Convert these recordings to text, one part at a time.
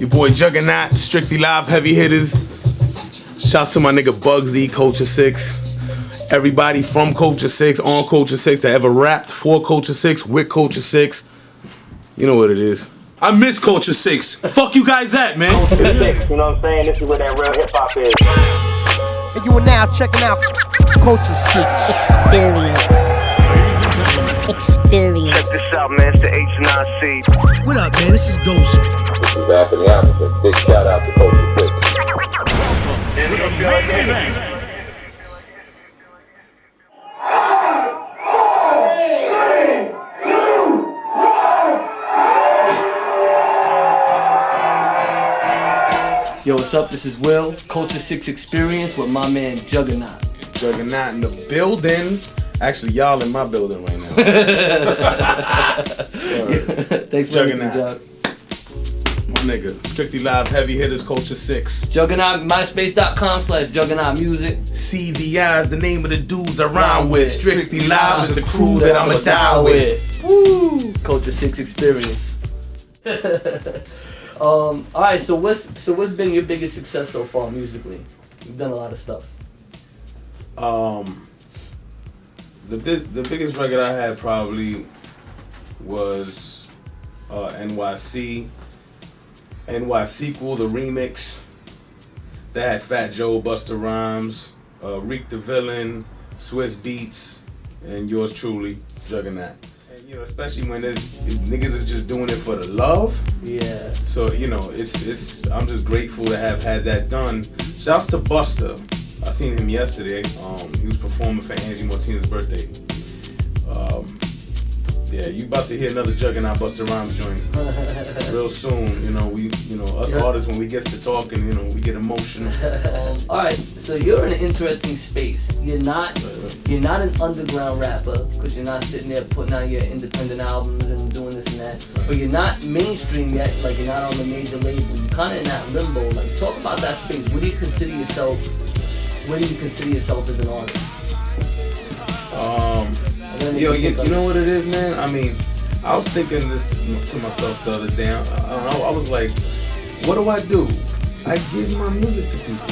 Your boy Juganot, Strictly Live Heavy Hitters. Shouts to my nigga Bugsy, Culture 6. Everybody from Culture 6, on Culture 6, that ever rapped for Culture 6, with Culture 6. You know what it is. I miss Culture 6. Fuck you guys at, man. Culture 6, you know what I'm saying? This is where that real hip-hop is. And you are now checking out Culture 6 Experience. Check this out, man. It's the H9C. What up, man? This is Ghost. This is Anthony Hamilton. Big shout out to Culture 6. Yo, what's up? This is Will, Culture 6 Experience with my man Juganot. Juganot in the building. Actually, y'all in my building right now. Thanks for having me, Jug. My nigga, Strictly Live Heavy Hitters, Culture 6. Juganot, myspace.com/Juganot Music. CVI is the name of the dudes I rhyme with. Strictly Live is the crew that I'ma die with. Woo! Culture 6 Experience. Alright, so what's been your biggest success so far musically? You've done a lot of stuff. The biggest record I had probably was NY Sequel, the remix. That had Fat Joe, Busta Rhymes, Reek the Villain, Swiss Beats, and yours truly, Juganot. And you know, especially when niggas is just doing it for the love. Yeah. So you know, it's I'm just grateful to have had that done. Shouts to Busta. I seen him yesterday. He was performing for Angie Martinez's birthday. Yeah, you about to hear another Juganot Busta Rhymes joint real soon. You know, us artists, when we get to talking, you know, we get emotional. All right, so you're in an interesting space. You're not an underground rapper because you're not sitting there putting out your independent albums and doing this and that. But you're not mainstream yet. Like you're not on the major label. You're kind of in that limbo. Like talk about that space. Where do you consider yourself as an artist? You know what it is, man? I mean, I was thinking this to myself the other day. I was like, what do? I give my music to people.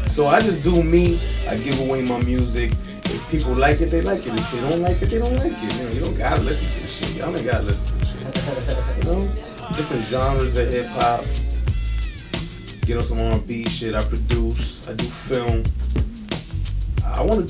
So I just do me. I give away my music. If people like it, they like it. If they don't like it, they don't like it. You know, you don't gotta listen to the shit. Y'all ain't gotta listen to the shit. You know? Different genres of hip hop. Get on some R&B shit. I produce. I do film. I want to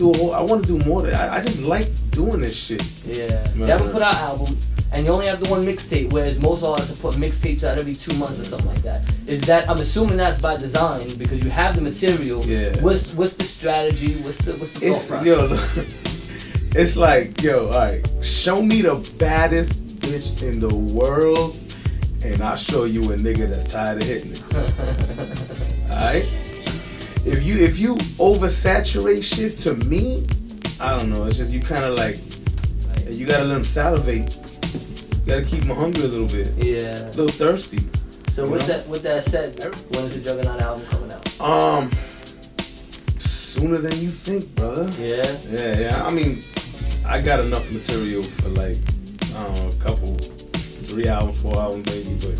do more than I just like doing this shit. Yeah. You haven't put out albums, and you only have the one mixtape, whereas most artists have put mixtapes out every 2 months or something like that. Is that, I'm assuming that's by design because you have the material. Yeah. What's the strategy? What's the thought process? Yo, it's like, yo, all right, show me the baddest bitch in the world, and I'll show you a nigga that's tired of hitting it. All right. If you oversaturate shit to me, I don't know. It's just you kind of like, you gotta let them salivate. You gotta keep them hungry a little bit. Yeah. A little thirsty. So with that said, when is the Juganot album coming out? Sooner than you think, brother. Yeah. Yeah. I mean, I got enough material for like, I don't know, a couple, 3 albums, 4 albums maybe, but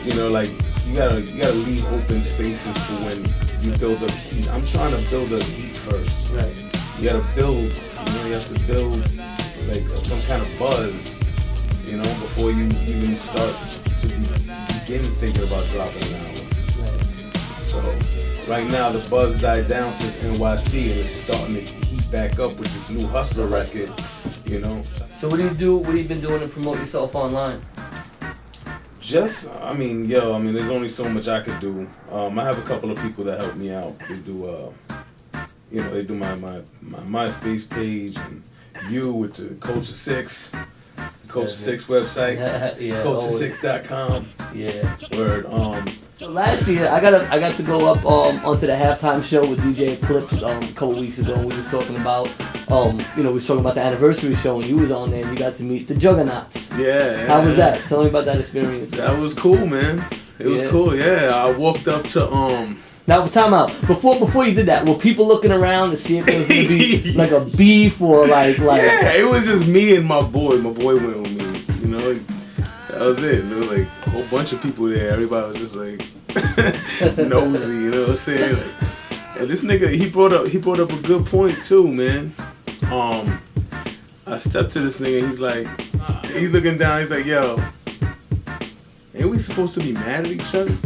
you know, like you gotta leave open spaces for when you build up heat. I'm trying to build up heat first. Right. You gotta build, you have to build like some kind of buzz, you know, before you even start to begin thinking about dropping an album. Right. So right now the buzz died down since NYC and it's starting to heat back up with this new Hustler record, you know. So what do you do? What have you been doing to promote yourself online? There's only so much I could do. I have a couple of people that help me out. They do, they do my MySpace page and you with the Culture 6, Culture 6 website, Yeah, culture6.com. Yeah. Word. So last year, I got to go up onto the halftime show with DJ Eclipse a couple weeks ago. We was talking about we was talking about the anniversary show, and you was on there, and you got to meet the Juganauts. Yeah. How was that? Tell me about that experience. That was cool, man. It was cool. Yeah, I walked up to Now, time out. Before you did that, were people looking around to see if there was gonna be like a beef or like? Yeah, it was just me and my boy. My boy went with me. You know, that was it. It was like whole bunch of people there. Everybody was just like nosy, you know what I'm saying? Like, and this nigga, he brought up a good point too, man. I stepped to this nigga, and he's looking down, he's like, yo, ain't we supposed to be mad at each other?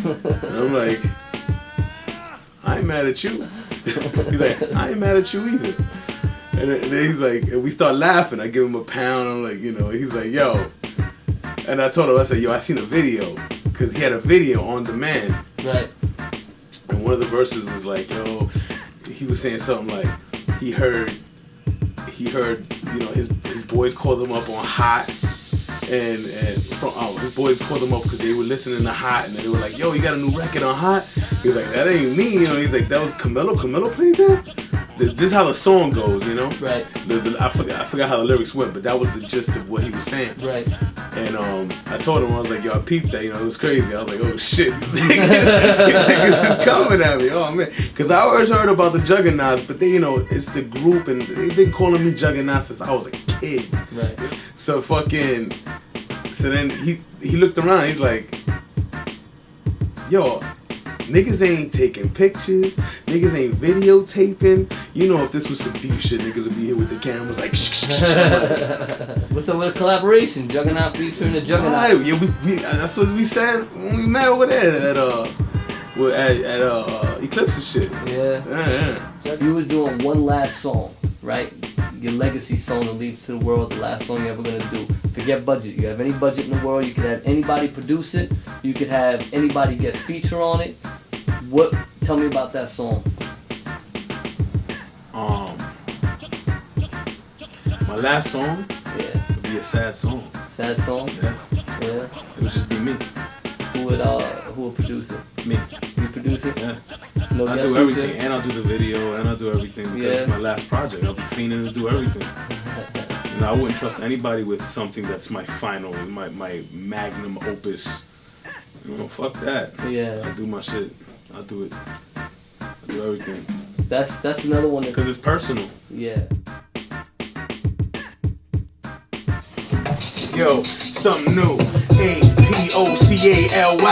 And I'm like, I ain't mad at you. He's like, I ain't mad at you either. And then he's like, and we start laughing. I give him a pound. I'm like, you know, he's like, yo. And I told him, I said, yo, I seen a video. Because he had a video on demand. Right. And one of the verses was like, yo, he was saying something like, he heard, you know, his boys called him up on Hot. And his boys called him up because they were listening to Hot. And they were like, yo, you got a new record on Hot? He was like, that ain't me. You know, he's like, that was Camilo. Camilo played that? This is how the song goes, you know? Right. I forgot how the lyrics went, but that was the gist of what he was saying. Right. And I told him, I was like, yo, I peeped that, you know, it was crazy. I was like, oh shit, these niggas is coming at me, oh man. Because I always heard about the Juggernauts, but they, you know, it's the group, and they've been calling me Juggernauts since I was a kid. Right. So then he looked around, he's like, yo, niggas ain't taking pictures, niggas ain't videotaping. You know, if this was some deep shit, niggas would be here with the cameras like What's up with the collaboration? Juggernaut featuring the Juggernaut. Right, yeah, we that's what we said when we met over there at Eclipse and shit. Yeah. You was doing one last song, right? Your legacy song to leave to the world, the last song you're ever gonna do. Forget budget. You have any budget in the world, you could have anybody produce it, you could have anybody guest feature on it. Tell me about that song. My last song would be a sad song. Sad song? Yeah. Yeah. It would just be me. Who would produce it? Me. You produce it? Yeah. No I guest do everything, feature? and I'll do the video, and I'll do everything because it's my last project. I'll be fiending to do everything. You know, I wouldn't trust anybody with something that's my final, my magnum opus. You know, fuck that. Yeah. I do my shit. I'll do it. I'll do everything. That's another one. Because it's personal. Yeah. Yo, something new. APOCALYPSC,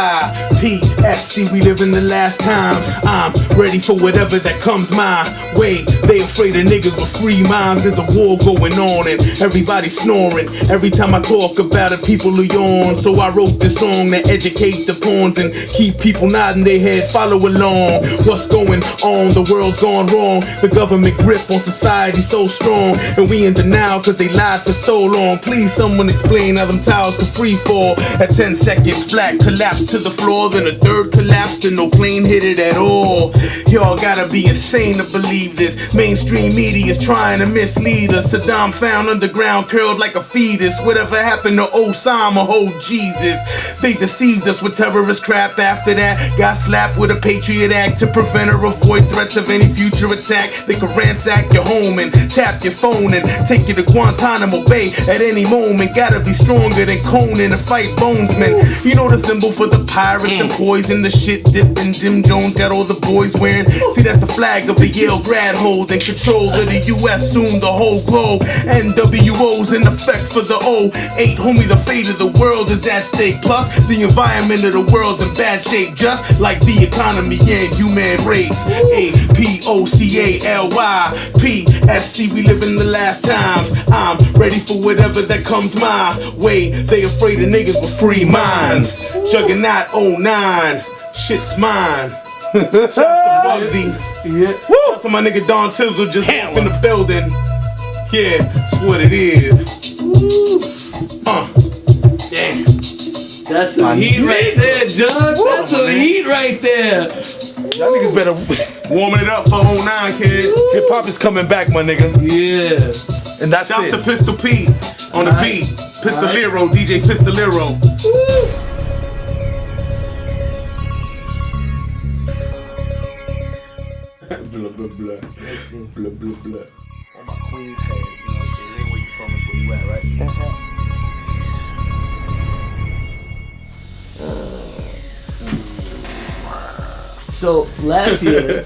we live in the last times. I'm ready for whatever that comes my way. They afraid of niggas with free minds. There's a war going on and everybody's snoring. Every time I talk about it, people are yawn. So I wrote this song to educate the pawns and keep people nodding their head, follow along. What's going on? The world's gone wrong. The government grip on society so strong, and we in denial cause they lied for so long. Please someone explain how them towers could free fall. At 10 seconds flat, collapse to the floor, then a third collapsed and no plane hit it at all. Y'all gotta be insane to believe this. Mainstream media is trying to mislead us. Saddam found underground, curled like a fetus. Whatever happened to Osama, oh Jesus. They deceived us with terrorist crap. After that, got slapped with a Patriot Act to prevent or avoid threats of any future attack. They could ransack your home and tap your phone and take you to Guantanamo Bay at any moment. Gotta be stronger than Conan to fight Bonesman. You know the symbol for the pirates and poison, the shit dipping. Jim Jones got all the boys wearing. See, that's the flag of the Yale grad holding control of the US, soon the whole globe. NWO's in effect for the 08. Homie, the fate of the world is at stake. Plus, the environment of the world's in bad shape, just like the economy and human race. APOCALYPSC, we live in the last times. I'm ready for whatever that comes my way. They afraid of niggas with free minds. Juggernaut 09, shit's mine. Shout to Bugsy. Yeah. Shout to my nigga Don Tizzle just walked in the building. Yeah, that's what it is. Damn. That's some heat right there, Jug. That's some heat right there. Y'all niggas better Warming it up for 09, kid. hip hop is coming back, my nigga. Yeah. And that's Shouts to it. Pistol P on the beat. Pistolero, DJ Pistolero. Blah, blah, blah. Blah, blah, blah. All my Queens heads, you know, it ain't where you from, it's where you at, right? So last year.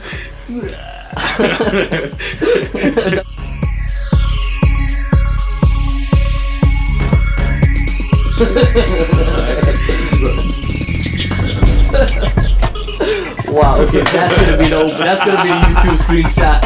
Okay, that's gonna be the YouTube screenshot.